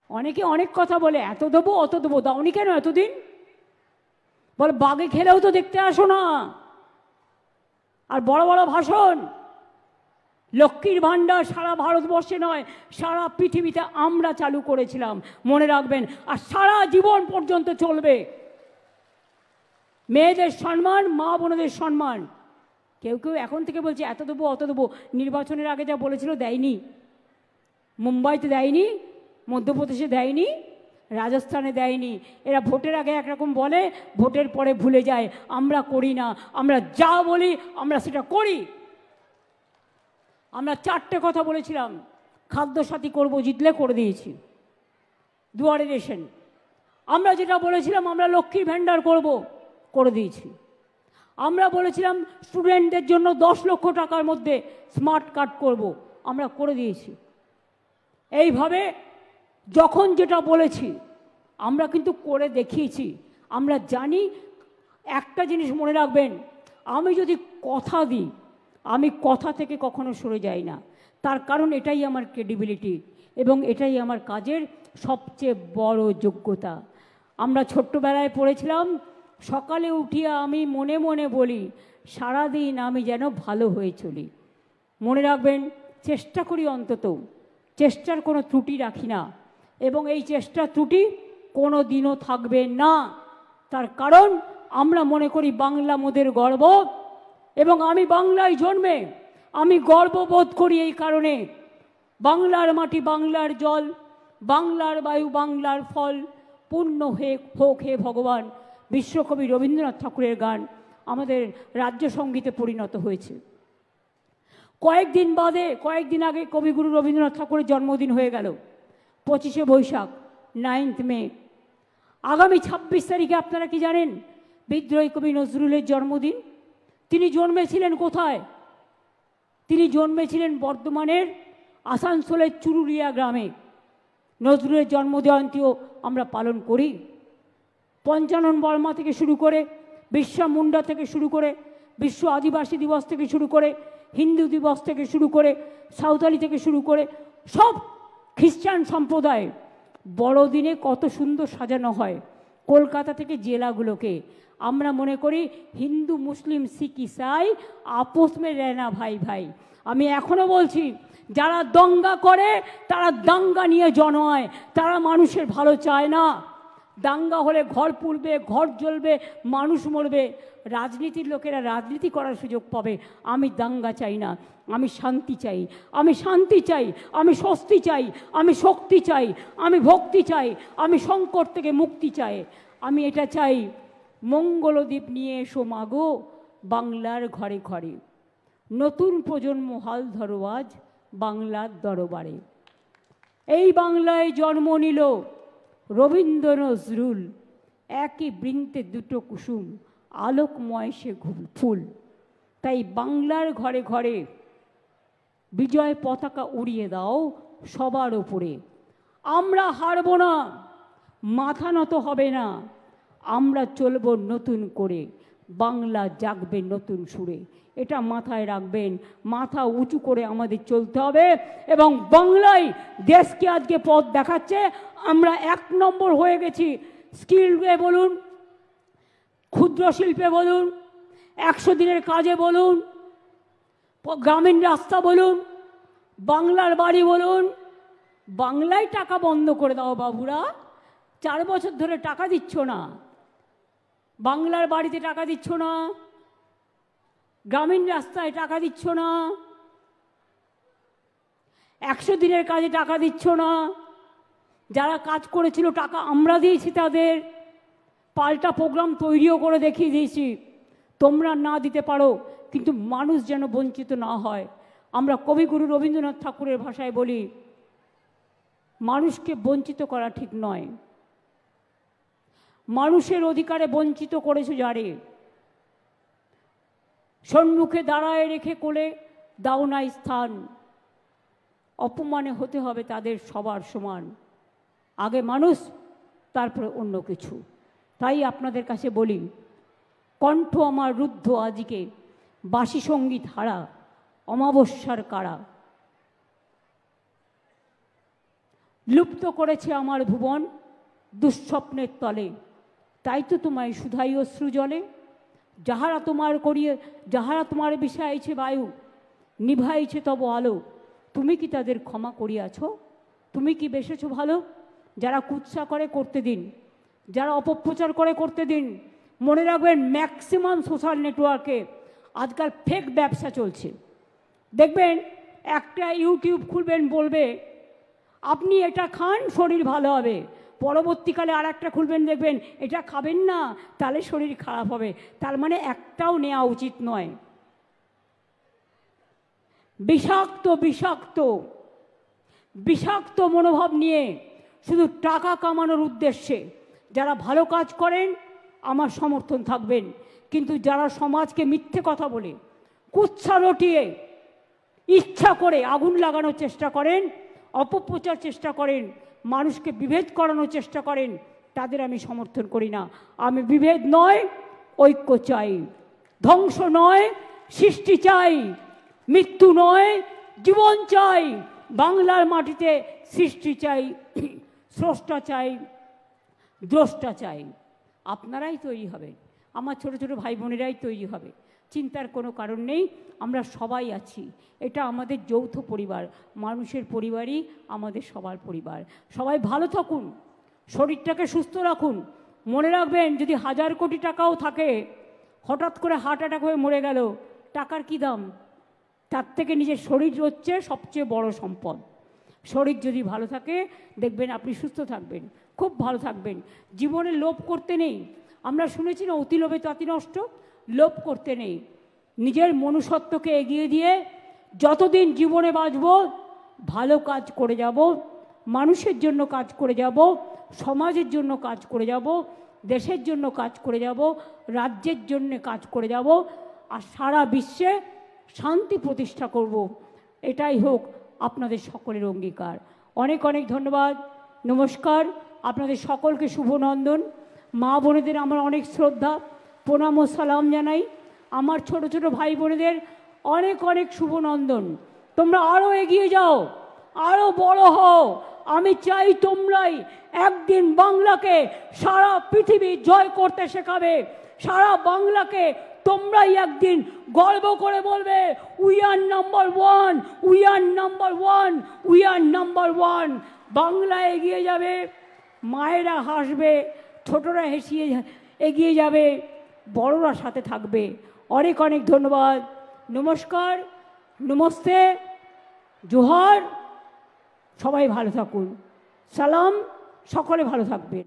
অনেকে অনেক কথা বলে, এত দেবো অত দেবো, দাওনি কেন এতদিন? বলে বাগে খেলেও তো দেখতে আসো না। আর বড় বড় ভাষণ। লক্ষ্মীর ভাণ্ডার সারা ভারতবর্ষে নয়, সারা পৃথিবীতে আমরা চালু করেছিলাম, মনে রাখবেন। আর সারা জীবন পর্যন্ত চলবে। মেয়েদের সম্মান, মা বোনদের সম্মান। কেউ কেউ এখন থেকে বলছে এত দেবো অত দেবো। নির্বাচনের আগে যা বলেছিল দেয়নি। মুম্বাইতে দেয়নি, মধ্যপ্রদেশে দেয়নি, রাজস্থানে দেয়নি। এরা ভোটের আগে একরকম বলে, ভোটের পরে ভুলে যায়। আমরা করি না, আমরা যা বলি আমরা সেটা করি। আমরা 4টে কথা বলেছিলাম। খাদ্যসাথী করব, জিতলে করে দিয়েছি। দুয়ারে রেশন। আমরা যেটা বলেছিলাম আমরা লক্ষ্মীর ভাণ্ডার করব, করে দিয়েছি। আমরা বলেছিলাম স্টুডেন্টদের জন্য 10 লক্ষ টাকার মধ্যে স্মার্ট কার্ড করব, আমরা করে দিয়েছি। এইভাবে যখন যেটা বলেছি আমরা কিন্তু করে দেখিয়েছি। আমরা জানি, একটা জিনিস মনে রাখবেন, আমি যদি কথা দিই, আমি কথা থেকে কখনো সরে যাই না। তার কারণ এটাই আমার ক্রেডিবিলিটি এবং এটাই আমার কাজের সবচেয়ে বড় যোগ্যতা। আমরা ছোট্টবেলায় পড়েছিলাম, সকালে উঠিয়া আমি মনে মনে বলি, সারাদিন আমি যেন ভালো হয়ে চলি। মনে রাখবেন, চেষ্টা করি, অন্তত চেষ্টার কোনো ত্রুটি রাখি না এবং এই চেষ্টা ত্রুটি কোনো দিনও থাকবে না। তার কারণ আমরা মনে করি বাংলা মোদের গর্ব এবং আমি বাংলায় জন্মে আমি গর্ববোধ করি। এই কারণে বাংলার মাটি, বাংলার জল, বাংলার বায়ু, বাংলার ফল পূর্ণ হোক হে ভগবান, বিশ্বকবি রবীন্দ্রনাথ ঠাকুরের গান আমাদের রাজ্য সঙ্গীতে পরিণত হয়েছে। কয়েকদিন আগে কবিগুরু রবীন্দ্রনাথ ঠাকুরের জন্মদিন হয়ে গেল, 25শে বৈশাখ, 9th মে। আগামী 26 তারিখে আপনারা কি জানেন? বিদ্রোহী কবি নজরুলের জন্মদিন। তিনি জন্মেছিলেন কোথায়? তিনি জন্মেছিলেন বর্ধমানের আসানসোলের চুরুলিয়া গ্রামে। নজরুলের জন্মজয়ন্তীও আমরা পালন করি। পঞ্চানন বর্মা থেকে শুরু করে, বিরসা মুন্ডা থেকে শুরু করে, বিশ্ব আদিবাসী দিবস থেকে শুরু করে, হিন্দু দিবস থেকে শুরু করে, সাঁওতালি থেকে শুরু করে, সব খ্রিস্টান সম্প্রদায় বড়দিনে কত সুন্দর সাজানো হয় কলকাতা থেকে জেলাগুলোকে। আমরা মনে করি হিন্দু মুসলিম শিখ ইসাই আপোষ মে রেনা ভাই ভাই। আমি এখনো বলছি, যারা দঙ্গা করে তারা দাঙ্গা নিয়ে জন্মায়, তারা মানুষের ভালো চায় না। দাঙ্গা হলে ঘর পুড়বে, ঘর জ্বলবে, মানুষ মরবে। রাজনীতির লোকেরা রাজনীতি করার সুযোগ পাবে। আমি দাঙ্গা চাই না, আমি শান্তি চাই, আমি শান্তি চাই, আমি স্বস্তি চাই, আমি শক্তি চাই, আমি ভক্তি চাই, আমি সংকট থেকে মুক্তি চাই। আমি এটা চাই, মঙ্গলদ্বীপ নিয়ে এসো মাগো বাংলার ঘরে ঘরে, নতুন প্রজন্ম হাল ধরো আজ বাংলার দরবারে। এই বাংলায় জন্ম নিল রবীন্দ্র নজরুল, একই বৃন্তে দুটো কুসুম, আলোকময় সে ফুল। তাই বাংলার ঘরে ঘরে বিজয় পতাকা উড়িয়ে দাও সবার ওপরে। আমরা হারব না, মাথা নত হবে না, আমরা চলব নতুন করে, বাংলা জাগবে নতুন সুরে। এটা মাথায় রাখবেন, মাথা উঁচু করে আমাদের চলতে হবে এবং বাংলায় দেশকে আজকে পথ দেখাচ্ছে। আমরা 1 নম্বর হয়ে গেছি। স্কিলে বলুন, ক্ষুদ্র শিল্পে বলুন, 100 দিনের কাজে বলুন, গ্রামীণ রাস্তা বলুন, বাংলার বাড়ি বলুন। বাংলায় টাকা বন্ধ করে দাও বাবুরা, 4 বছর ধরে টাকা দিচ্ছ না, বাংলার বাড়িতে টাকা দিচ্ছ না, গ্রামীণ রাস্তায় টাকা দিচ্ছ না, 100 দিনের কাজে টাকা দিচ্ছ না। যারা কাজ করেছিল টাকা আমরা দিয়েছি তাদের, পাল্টা প্রোগ্রাম তৈরিও করে দেখিয়ে দিয়েছি। তোমরা না দিতে পারো, কিন্তু মানুষ যেন বঞ্চিত না হয়। আমরা কবিগুরু রবীন্দ্রনাথ ঠাকুরের ভাষায় বলি, মানুষকে বঞ্চিত করা ঠিক নয়। মানুষের অধিকারে বঞ্চিত করেছো যারে, সম্মুখে দাঁড়ায় রেখে কোলে দাও নাই স্থান, অপমানে হতে হবে তাদের সবার সমান। আগে মানুষ, তারপরে অন্য কিছু। তাই আপনাদের কাছে বলি, কণ্ঠ আমার রুদ্ধ আজকে, বাসি সঙ্গীত হারা, অমাবস্যার কারা। লুপ্ত করেছে আমার ভুবন দুঃস্বপ্নের তলে। তাই তো তোমায় শুধাই অশ্রু জলে। যাহারা তোমার বিষাইছে বায়ু, নিভাইছে তব আলো, তুমি কি তাদের ক্ষমা করিয়াছ? তুমি কি বেসেছ ভালো? যারা কুৎসা করে করতে দিন, যারা অপপ্রচার করে করতে দিন। মনে রাখবেন, ম্যাক্সিমাম সোশ্যাল নেটওয়ার্কে আজকাল ফেক ব্যবসা চলছে। দেখবেন একটা ইউটিউব খুলবেন, বলবে আপনি এটা খান শরীর ভালো হবে, পরবর্তীকালে আর একটা খুলবেন, দেখবেন এটা খাবেন না তাহলে শরীর খারাপ হবে। তার মানে একটাও নেওয়া উচিত নয়। বিষাক্ত বিষাক্ত বিষাক্ত মনোভাব নিয়ে শুধু টাকা কামানোর উদ্দেশ্যে যারা ভালো কাজ করেন আমার সমর্থন থাকবেন, কিন্তু যারা সমাজকে মিথ্যে কথা বলে কুৎসা রটিয়ে ইচ্ছা করে আগুন লাগানোর চেষ্টা করেন, অপপ্রচার চেষ্টা করেন, মানুষকে বিভেদ করানোর চেষ্টা করেন, তাদের আমি সমর্থন করি না। আমি বিভেদ নয়, ঐক্য চাই। ধ্বংস নয়, সৃষ্টি চাই। মৃত্যু নয়, জীবন চাই। বাংলার মাটিতে সৃষ্টি চাই, স্রষ্টা চাই, দ্রষ্টা চাই। আপনারাই তৈরি হবেন, আমার ছোট ছোট ভাই বোনেরাই তৈরি হবে, চিন্তার কোনো কারণ নেই। আমরা সবাই আছি, এটা আমাদের যৌথ পরিবার, মানুষের পরিবারই আমাদের সবার পরিবার। সবাই ভালো থাকুন, শরীরটাকে সুস্থ রাখুন। মনে রাখবেন, যদি 1000 কোটি টাকাও থাকে, হঠাৎ করে হার্ট অ্যাটাক হয়ে মরে গেল, টাকার কি দাম? তার থেকে নিজের শরীর হচ্ছে সবচেয়ে বড় সম্পদ। শরীর যদি ভালো থাকে, দেখবেন আপনি সুস্থ থাকবেন, খুব ভালো থাকবেন। জীবনে লোভ করতে নেই। আমরা শুনেছি না, অতি লোভে তাতি নষ্ট। লোভ করতে নেই, নিজের মনুষ্যত্বকে এগিয়ে দিয়ে যতদিন জীবনে বাঁচব ভালো কাজ করে যাব, মানুষের জন্য কাজ করে যাব, সমাজের জন্য কাজ করে যাব, দেশের জন্য কাজ করে যাব, রাজ্যের জন্য কাজ করে যাব, আর সারা বিশ্বে শান্তি প্রতিষ্ঠা করব। এটাই হোক আপনাদের সকলের অঙ্গীকার। অনেক অনেক ধন্যবাদ, নমস্কার। আপনাদের সকলকে শুভনন্দন। মা বোনেদের আমার অনেক শ্রদ্ধা, প্রণাম ও সালাম জানাই। আমার ছোট ছোট ভাই বোনেদের অনেক অনেক শুভনন্দন। তোমরা আরও এগিয়ে যাও, আরও বড় হও। আমি চাই তোমরাই একদিন বাংলাকে সারা পৃথিবী জয় করতে শেখাবে। সারা বাংলাকে তোমরাই একদিন গর্ব করে বলবে, we are number one, we are number one, we are number one. Bangla এগিয়ে যাবে, মায়েরা হাসবে, ছোটরা হেসিয়ে এগিয়ে যাবে, বড়রা সাথে থাকবে। অনেক অনেক ধন্যবাদ, নমস্কার, নমস্তে, জোহার। সবাই ভালো থাকুন, সালাম, সকলে ভালো থাকবেন।